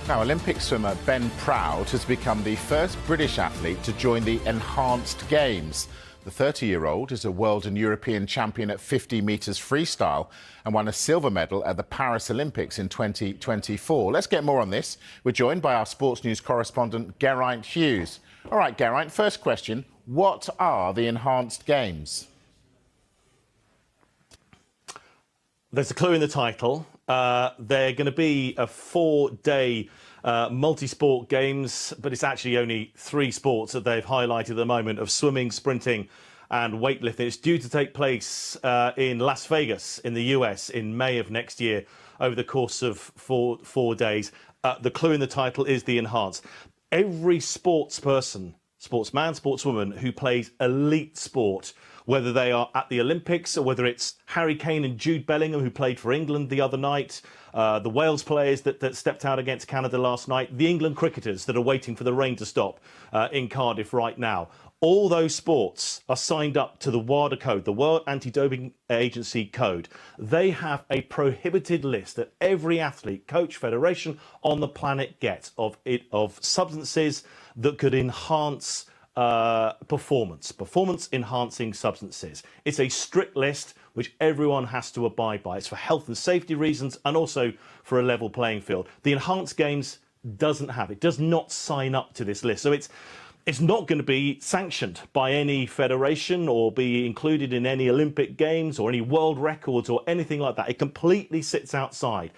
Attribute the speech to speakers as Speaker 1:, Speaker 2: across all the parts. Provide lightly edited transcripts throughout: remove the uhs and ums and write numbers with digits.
Speaker 1: Now, Olympic swimmer Ben Proud has become the first British athlete to join the Enhanced Games. The 30-year-old is a world and European champion at 50 metres freestyle and won a silver medal at the Paris Olympics in 2024. Let's get more on this. We're joined by our sports news correspondent, Geraint Hughes. All right, Geraint, first question. What are the Enhanced Games?
Speaker 2: There's a clue in the title. They're going to be a 4-day multi-sport games, but it's actually only 3 sports that they've highlighted at the moment of swimming, sprinting and weightlifting. It's due to take place in Las Vegas in the US in May of next year over the course of four days. The clue in the title is the Enhanced. Every sportsperson, sportsman, sportswoman who plays elite sport, whether they are at the Olympics or whether it's Harry Kane and Jude Bellingham who played for England the other night, the Wales players that stepped out against Canada last night, the England cricketers that are waiting for the rain to stop in Cardiff right now. All those sports are signed up to the WADA code, the World Anti-Doping Agency code. They have a prohibited list that every athlete, coach, federation on the planet gets of substances that could enhance performance enhancing substances. It's a strict list which everyone has to abide by. It's for health and safety reasons and also for a level playing field. The Enhanced Games does not sign up to this list. So it's not going to be sanctioned by any federation or be included in any Olympic Games or any world records or anything like that. It completely sits outside.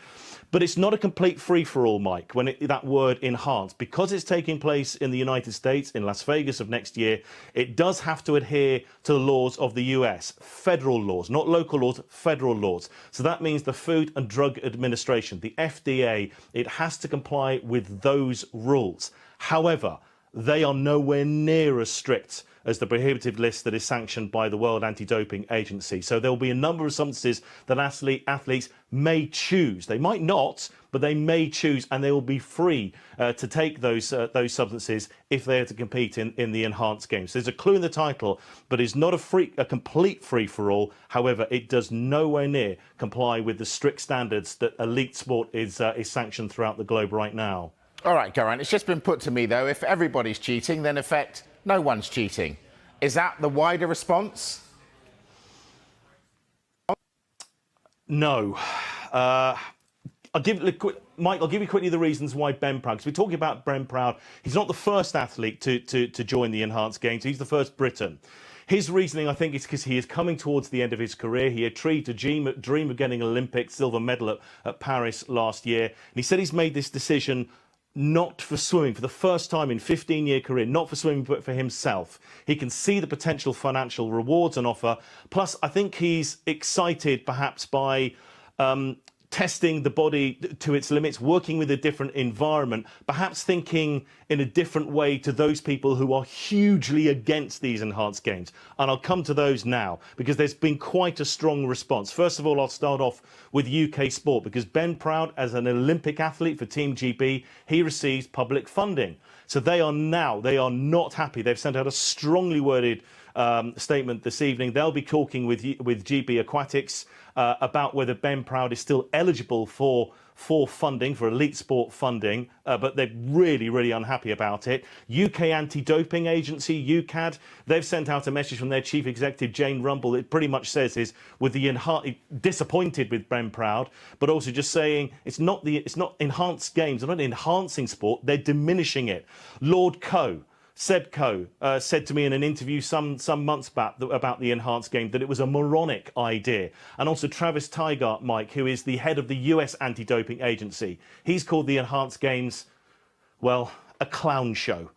Speaker 2: But it's not a complete free-for-all, Mike, when that word enhanced. Because it's taking place in the United States, in Las Vegas of next year, it does have to adhere to the laws of the US, federal laws, not local laws, federal laws. So that means the Food and Drug Administration, the FDA, it has to comply with those rules. However, they are nowhere near as strict as the prohibitive list that is sanctioned by the World Anti-Doping Agency. So there will be a number of substances that athletes may choose. They might not, but they may choose, and they will be free to take those substances if they are to compete in the Enhanced Games. There's a clue in the title, but it's not a complete free-for-all. However, it does nowhere near comply with the strict standards that elite sport is sanctioned throughout the globe right now.
Speaker 1: All right, Geraint, it's just been put to me, though, if everybody's cheating, then in effect, no one's cheating. Is that the wider response?
Speaker 2: No. I'll give you quickly the reasons why Ben Proud, because we're talking about Ben Proud. He's not the first athlete to join the Enhanced Games. He's the first Briton. His reasoning, I think, is because he is coming towards the end of his career. He achieved a dream of getting an Olympic silver medal at Paris last year. And he said he's made this decision not for swimming, for the first time in 15-year career, not for swimming, but for himself. He can see the potential financial rewards on offer. Plus, I think he's excited perhaps by testing the body to its limits, working with a different environment, perhaps thinking in a different way to those people who are hugely against these Enhanced Games. And I'll come to those now, because there's been quite a strong response. First of all, I'll start off with UK sport, because Ben Proud, as an Olympic athlete for Team GB, he receives public funding. So they are not happy. They've sent out a strongly worded statement this evening. They'll be talking with GB Aquatics about whether Ben Proud is still eligible for funding, for elite sport funding, but they're really unhappy about it. UK Anti-Doping Agency, UKAD, they've sent out a message from their chief executive, Jane Rumble. It pretty much says is disappointed with Ben Proud, but also just saying it's not Enhanced Games. They're not enhancing sport, they're diminishing it. Lord Coe, Seb Coe, said to me in an interview some months back about the Enhanced Game that it was a moronic idea. And also Travis Tygart, Mike, who is the head of the US Anti-Doping Agency, he's called the Enhanced Games, well, a clown show.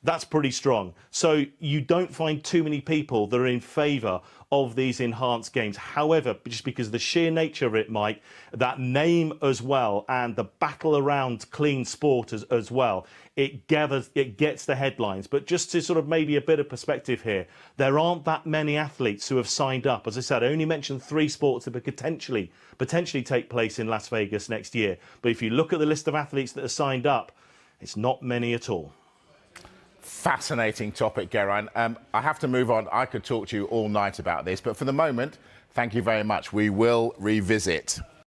Speaker 2: That's pretty strong. So you don't find too many people that are in favour of these Enhanced Games. However, just because of the sheer nature of it, Mike, that name as well, and the battle around clean sport as well, it gets the headlines. But just to sort of maybe a bit of perspective here, there aren't that many athletes who have signed up. As I said, I only mentioned 3 sports that could potentially take place in Las Vegas next year. But if you look at the list of athletes that are signed up, it's not many at all.
Speaker 1: Fascinating topic, Geraint. I have to move on. I could talk to you all night about this, but for the moment, thank you very much. We will revisit.